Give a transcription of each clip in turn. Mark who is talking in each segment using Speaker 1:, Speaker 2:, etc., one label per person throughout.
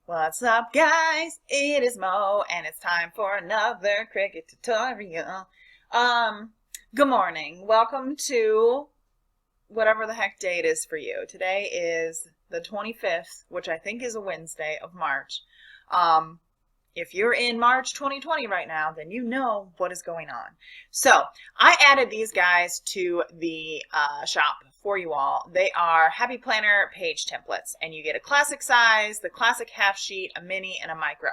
Speaker 1: What's up, guys? It is Mo, and it's time for another Cricut tutorial. Good morning. Welcome to whatever the heck day it is for you. Today is the 25th, which I think is a Wednesday of March. If you're in March 2020 right now, then you know what is going on. So I added these guys to the shop for you all. They are Happy Planner page templates, and you get a classic size, the classic half sheet, a mini, and a micro.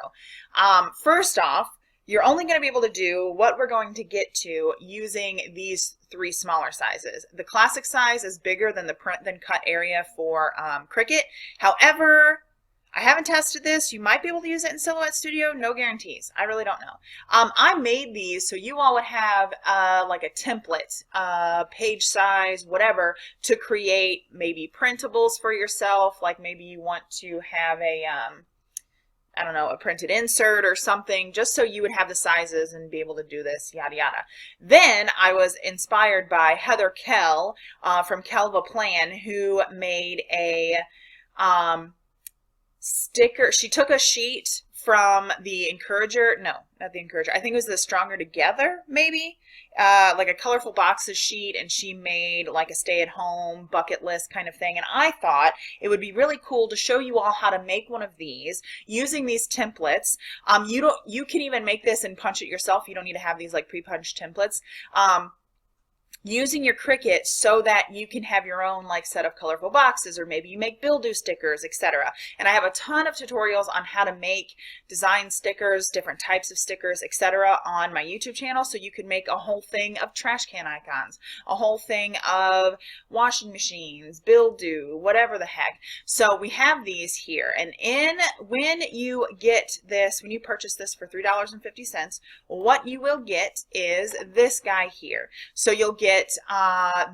Speaker 1: First off, you're only going to be able to do what we're going to get to using these three smaller sizes. The classic size is bigger than the print than cut area for Cricut. However, I haven't tested this. You might be able to use it in Silhouette Studio. No guarantees. I really don't know. I made these so you all would have like a template, page size, whatever, to create maybe printables for yourself. Like maybe you want to have a, I don't know, a printed insert or something, just so you would have the sizes and be able to do this, yada, yada. Then I was inspired by Heather Kell from Kelva Plan, who made a sticker. She took a sheet from the Encourager, no, not the Encourager, I think it was the Stronger Together, maybe, like a colorful boxes sheet, and she made like a stay-at-home bucket list kind of thing. And I thought it would be really cool to show you all how to make one of these using these templates. You can even make this and punch it yourself. You don't need to have these like pre-punched templates. Using your Cricut so that you can have your own like set of colorful boxes, or maybe you make build-do stickers, etc. And I have a ton of tutorials on how to make design stickers, different types of stickers, etc. on my YouTube channel, so you can make a whole thing of trash can icons, a whole thing of washing machines, build-do, whatever the heck. So we have these here, and when you get this, when you purchase this for $3.50, what you will get is this guy here. So you'll get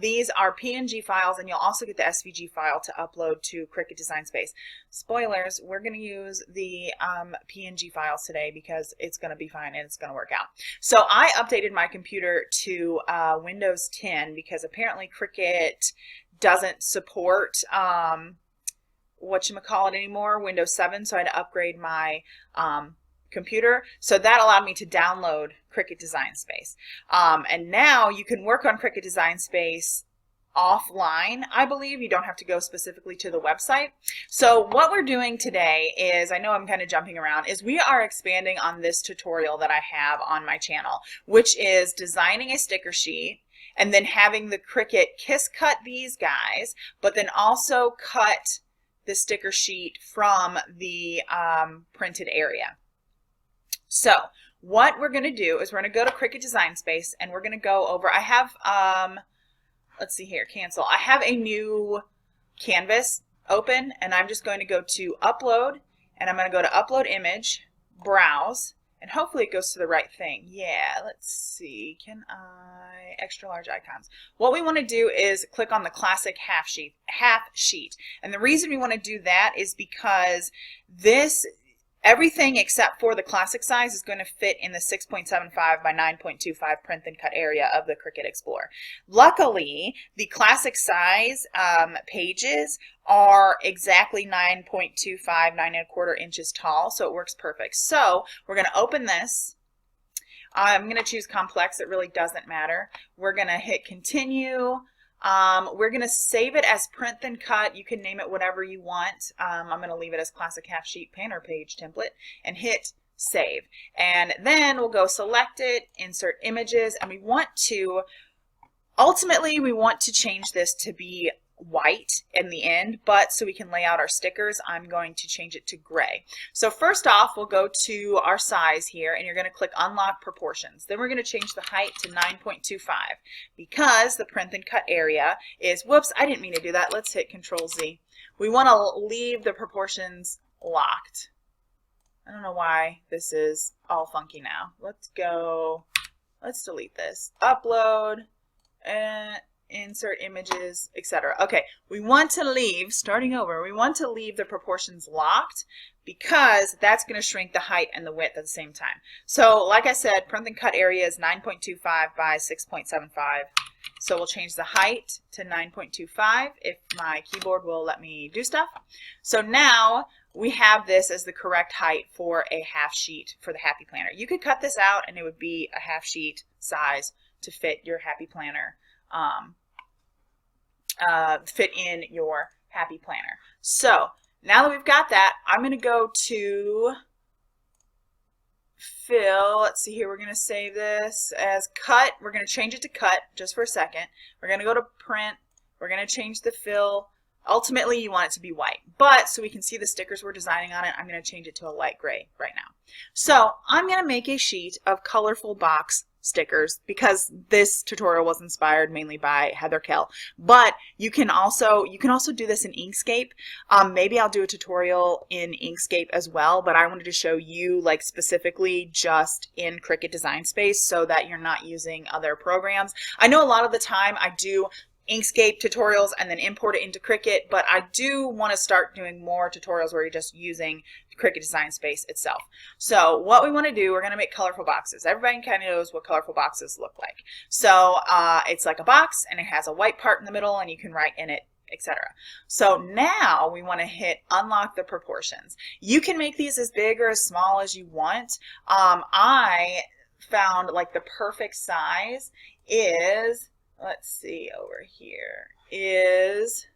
Speaker 1: these are PNG files, and you'll also get the SVG file to upload to Cricut Design Space. Spoilers, we're going to use the PNG files today because it's going to be fine and it's going to work out. So I updated my computer to Windows 10 because apparently Cricut doesn't support whatchamacallit anymore, Windows 7, so I had to upgrade my computer. So that allowed me to download Cricut Design Space. And now you can work on Cricut Design Space offline, I believe. You don't have to go specifically to the website. So what we're doing today is, I know I'm kind of jumping around, is we are expanding on this tutorial that I have on my channel, which is designing a sticker sheet and then having the Cricut kiss cut these guys, but then also cut the sticker sheet from the printed area. So what we're going to do is we're going to go to Cricut Design Space, and we're going to go over, I have, let's see here, cancel. I have a new canvas open, and I'm just going to go to Upload, and I'm going to go to Upload Image, Browse, and hopefully it goes to the right thing. Yeah, let's see, can I, extra large icons. What we want to do is click on the classic half sheet. And the reason we want to do that is because everything except for the classic size is going to fit in the 6.75 by 9.25 print and cut area of the Cricut Explorer. Luckily, the classic size pages are exactly 9.25, 9¼ inches tall, so it works perfect. So we're going to open this. I'm going to choose complex. It really doesn't matter. We're going to hit continue. We're going to save it as print then cut. You can name it whatever you want. I'm going to leave it as classic half sheet planner page template and hit save. And then we'll go select it, insert images, and ultimately we want to change this to be white in the end, but so we can lay out our stickers, I'm going to change it to gray. So first off, we'll go to our size here, and you're going to click Unlock Proportions. Then we're going to change the height to 9.25 because the print and cut area is, whoops, I didn't mean to do that. Let's hit Control Z. We want to leave the proportions locked. I don't know why this is all funky now. Let's delete this. Upload, and insert images, etc. Okay, we want to leave, starting over, we want to leave the proportions locked because that's going to shrink the height and the width at the same time. So like I said, print and cut area is 9.25 by 6.75. So we'll change the height to 9.25 if my keyboard will let me do stuff. So now we have this as the correct height for a half sheet for the Happy Planner. You could cut this out and it would be a half sheet size to fit your Happy Planner, fit in your Happy Planner. So now that we've got that, I'm going to go to fill. Let's see here. We're going to save this as cut. We're going to change it to cut just for a second. We're going to go to print. We're going to change the fill. Ultimately, you want it to be white, but so we can see the stickers we're designing on it, I'm going to change it to a light gray right now. So I'm going to make a sheet of colorful box stickers because this tutorial was inspired mainly by Heather Kell, but you can also do this in Inkscape. Maybe I'll do a tutorial in Inkscape as well, but I wanted to show you like specifically just in Cricut Design Space so that you're not using other programs. I know a lot of the time I do Inkscape tutorials and then import it into Cricut, but I do want to start doing more tutorials where you're just using Cricut Design Space itself. So what we want to do, we're going to make colorful boxes. Everybody kind of knows what colorful boxes look like. So it's like a box and it has a white part in the middle and you can write in it, etc. So now we want to hit unlock the proportions. You can make these as big or as small as you want. I found like the perfect size is, let's see over here, is,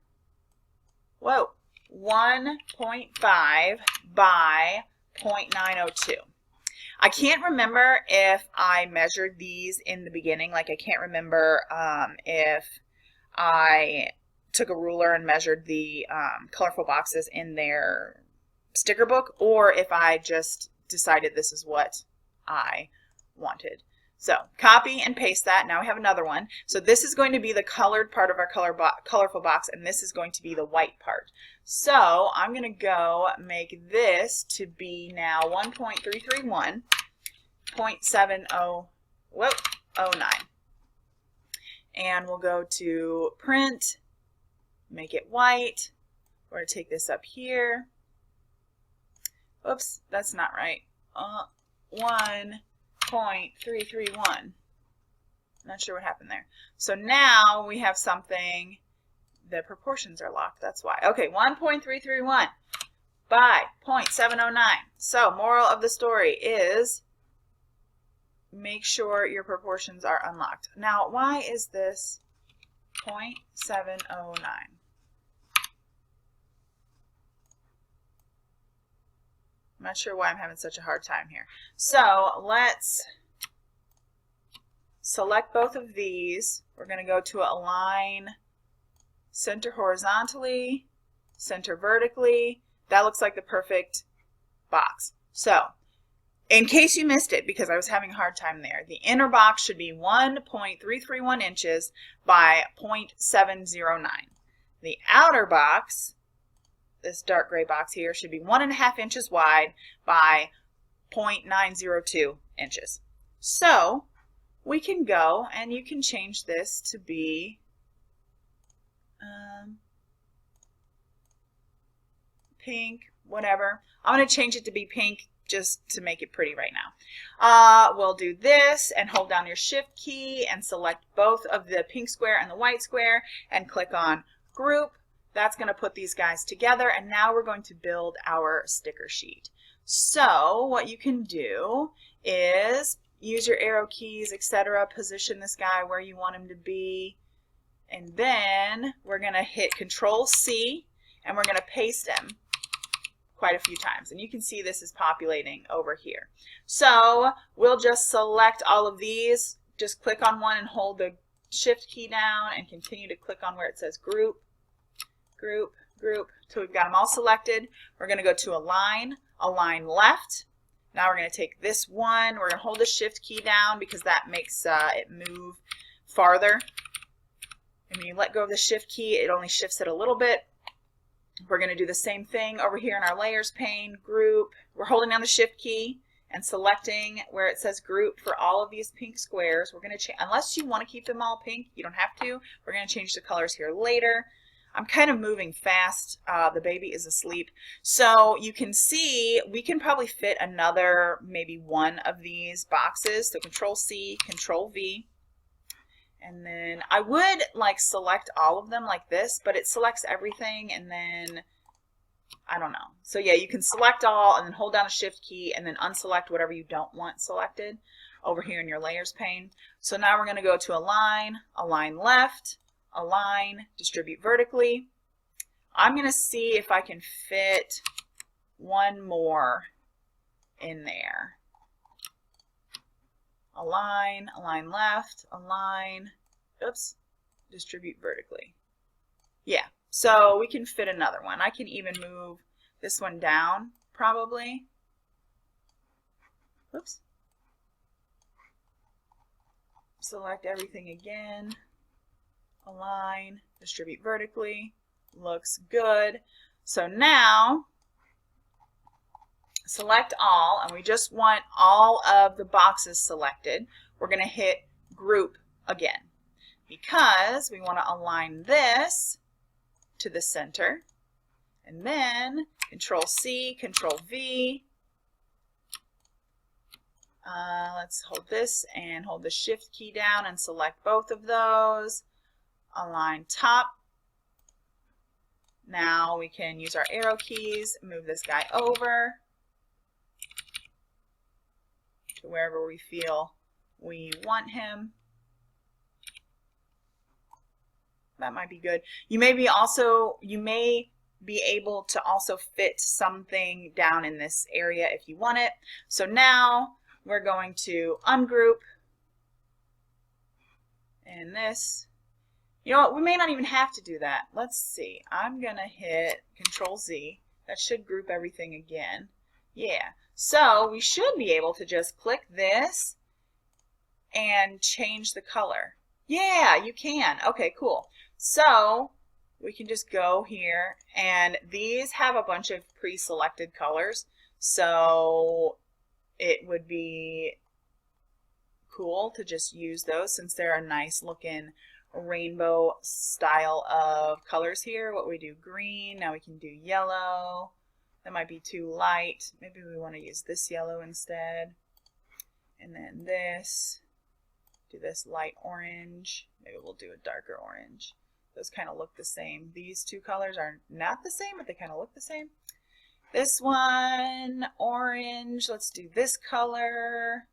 Speaker 1: whoa, 1.5 by 0.902. I can't remember if I measured these in the beginning. Like I can't remember if I took a ruler and measured the colorful boxes in their sticker book, or if I just decided this is what I wanted. So copy and paste that. Now we have another one. So this is going to be the colored part of our colorful box, and this is going to be the white part. So I'm going to go make this to be now 1.331, 0.7009. And we'll go to print, make it white. We're going to take this up here. Oops, that's not right. 1.331. Not sure what happened there. So now we have something, the proportions are locked, that's why. Okay, 1.331 by 0.709. So moral of the story is make sure your proportions are unlocked. Now why is this 0.709? I'm not sure why I'm having such a hard time here. So let's select both of these. We're going to go to align center horizontally, center vertically. That looks like the perfect box. So in case you missed it, because I was having a hard time there, the inner box should be 1.331 inches by 0.709. The outer box, this dark gray box here, should be 1.5 inches wide by 0.902 inches. So we can go and you can change this to be pink, whatever. I'm going to change it to be pink just to make it pretty right now. We'll do this and hold down your shift key and select both of the pink square and the white square and click on group. That's going to put these guys together, and now we're going to build our sticker sheet. So what you can do is use your arrow keys, etc. Position this guy where you want him to be, and then we're going to hit Control-C, and we're going to paste him quite a few times. And you can see this is populating over here. So we'll just select all of these. Just click on one and hold the Shift key down and continue to click on where it says Group, Group, Group, till we've got them all selected. We're going to go to Align, Align Left. Now we're going to take this one. We're going to hold the Shift key down because that makes it move farther. And when you let go of the Shift key, it only shifts it a little bit. We're going to do the same thing over here in our Layers pane, Group. We're holding down the Shift key and selecting where it says Group for all of these pink squares. We're going to change, unless you want to keep them all pink, you don't have to. We're going to change the colors here later. I'm kind of moving fast. The baby is asleep. So you can see we can probably fit another maybe one of these boxes. So Control-C, Control-V. And then I would like select all of them like this, but it selects everything and then I don't know. So yeah, you can select all and then hold down a shift key and then unselect whatever you don't want selected over here in your layers pane. So now we're going to go to align left, align, distribute vertically. I'm going to see if I can fit one more in there. Align left, align, oops, distribute vertically. Yeah, so we can fit another one. I can even move this one down, probably. Oops. Select everything again. Align, distribute vertically. Looks good. So now, select all, and we just want all of the boxes selected. We're going to hit group again because we want to align this to the center, and then Control C, Control V. Let's hold this and hold the shift key down and select both of those. Align top. Now we can use our arrow keys, move this guy over to wherever we feel we want him. That might be good. You may be able to also fit something down in this area if you want it. So now we're going to ungroup, and this, you know what, we may not even have to do that. Let's see. I'm going to hit Control Z. That should group everything again. Yeah. So we should be able to just click this and change the color. Yeah, you can. Okay, cool. So we can just go here, and these have a bunch of pre-selected colors. So it would be cool to just use those since they're a nice looking rainbow style of colors here. What we do, green, now we can do yellow. That might be too light. Maybe we want to use this yellow instead. And then this, do this light orange. Maybe we'll do a darker orange. Those kind of look the same. These two colors are not the same, but they kind of look the same. This one, orange, let's do this color.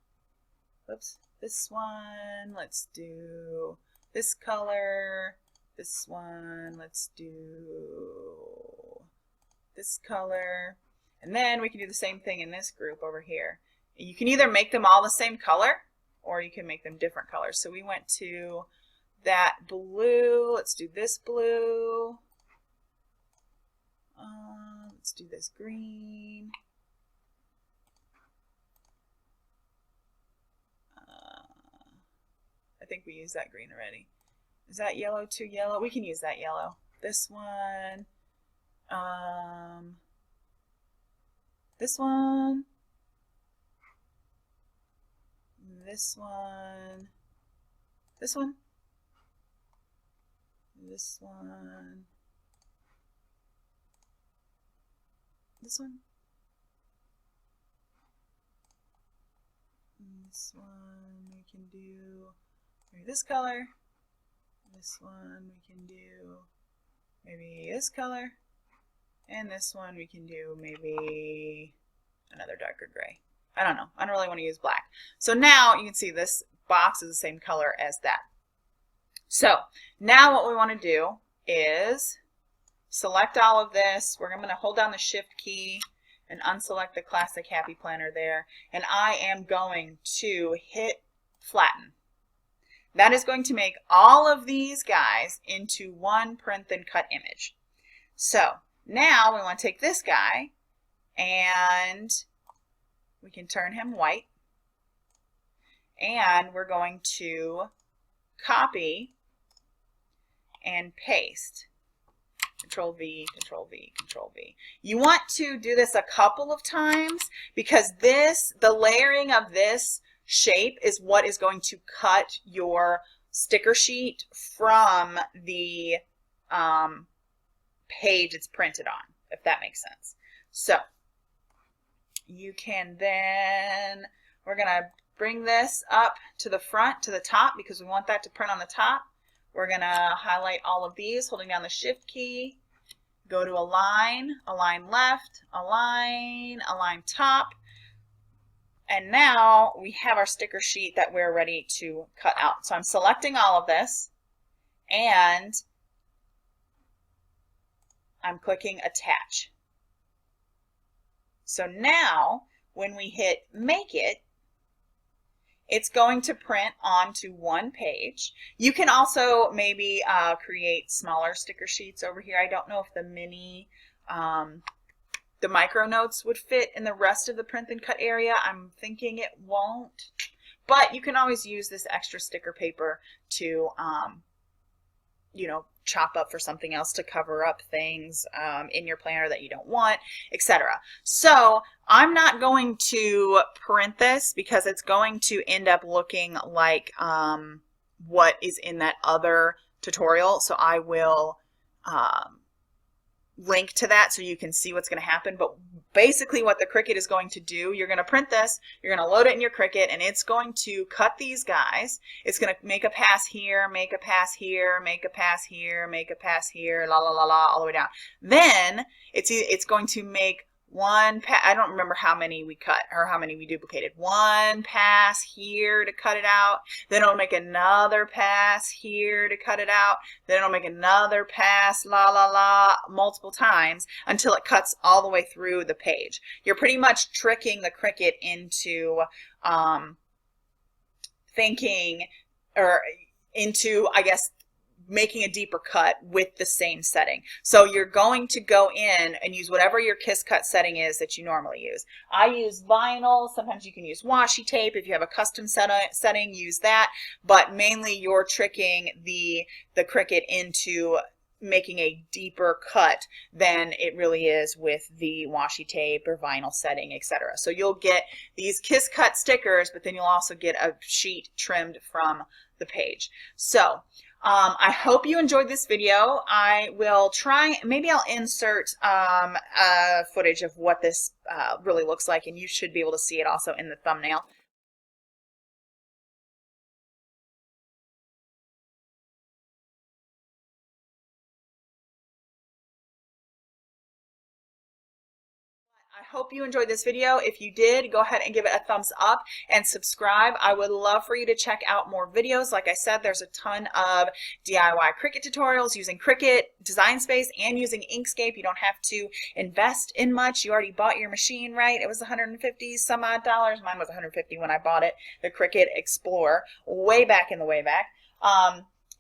Speaker 1: Oops, this one, let's do this color. This one, let's do this color. And then we can do the same thing in this group over here. You can either make them all the same color or you can make them different colors. So we went to that blue. Let's do this blue. Let's do this green. I think we used that green already. Is that yellow too yellow? We can use that yellow. This one. This one. This one. This one. This one. This one. This one we can do maybe this color. This one we can do maybe this color. And this one we can do maybe another darker gray. I don't know. I don't really want to use black. So now you can see this box is the same color as that. So now what we want to do is select all of this. We're going to hold down the shift key and unselect the classic happy planner there. And I am going to hit flatten. That is going to make all of these guys into one print then cut image. So now we want to take this guy and we can turn him white. And we're going to copy and paste. Control V, Control V, Control V. You want to do this a couple of times because the layering of this shape is what is going to cut your sticker sheet from the page it's printed on, if that makes sense. So you can then, we're going to bring this up to the front, to the top, because we want that to print on the top. We're going to highlight all of these, holding down the shift key. go to align, align left, align top, and now we have our sticker sheet that we're ready to cut out. So I'm selecting all of this and I'm clicking attach. So now when we hit make it, it's going to print onto one page. You can also maybe create smaller sticker sheets over here. I don't know if the mini, the micro notes would fit in the rest of the print and cut area. I'm thinking it won't, but you can always use this extra sticker paper to, you know, chop up for something else to cover up things in your planner that you don't want, etc. So I'm not going to print this because it's going to end up looking like what is in that other tutorial. So I will link to that so you can see what's going to happen. But basically what the Cricut is going to do, you're going to print this, you're going to load it in your Cricut, and it's going to cut these guys. It's going to make a pass here, make a pass here, make a pass here, make a pass here, la la la la, all the way down. Then it's going to make one pass. I don't remember how many we cut or how many we duplicated. One pass here to cut it out. Then it'll make another pass here to cut it out. Then it'll make another pass, la la la, multiple times until it cuts all the way through the page. You're pretty much tricking the Cricut into thinking, or into, I guess, making a deeper cut with the same setting. So you're going to go in and use whatever your Kiss Cut setting is that you normally use. I use vinyl. Sometimes you can use washi tape. If you have a custom setting, use that. But mainly you're tricking the Cricut into making a deeper cut than it really is with the washi tape or vinyl setting, etc. So you'll get these Kiss Cut stickers, but then you'll also get a sheet trimmed from the page. So I hope you enjoyed this video. I will try, maybe I'll insert footage of what this really looks like, and you should be able to see it also in the thumbnail. I hope you enjoyed this video. If you did, go ahead and give it a thumbs up and subscribe. I would love for you to check out more videos. Like I said, there's a ton of DIY Cricut tutorials using Cricut Design Space and using Inkscape. You don't have to invest in much. You already bought your machine, right? It was $150 some odd dollars. Mine was $150 when I bought it, the Cricut Explorer, way back in the way back.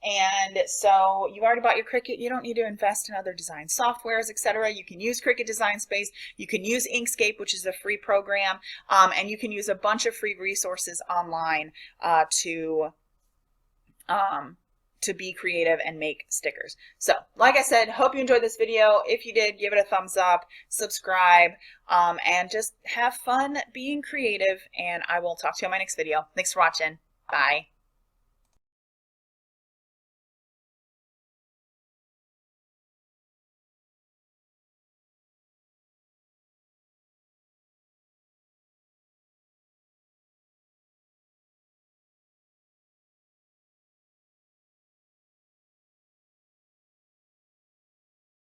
Speaker 1: And so you already bought your Cricut. You don't need to invest in other design softwares, etc. You can use Cricut Design Space. You can use Inkscape, which is a free program, and you can use a bunch of free resources online to be creative and make stickers. So, like I said, hope you enjoyed this video. If you did, give it a thumbs up, subscribe, and just have fun being creative. And I will talk to you on my next video. Thanks for watching. Bye.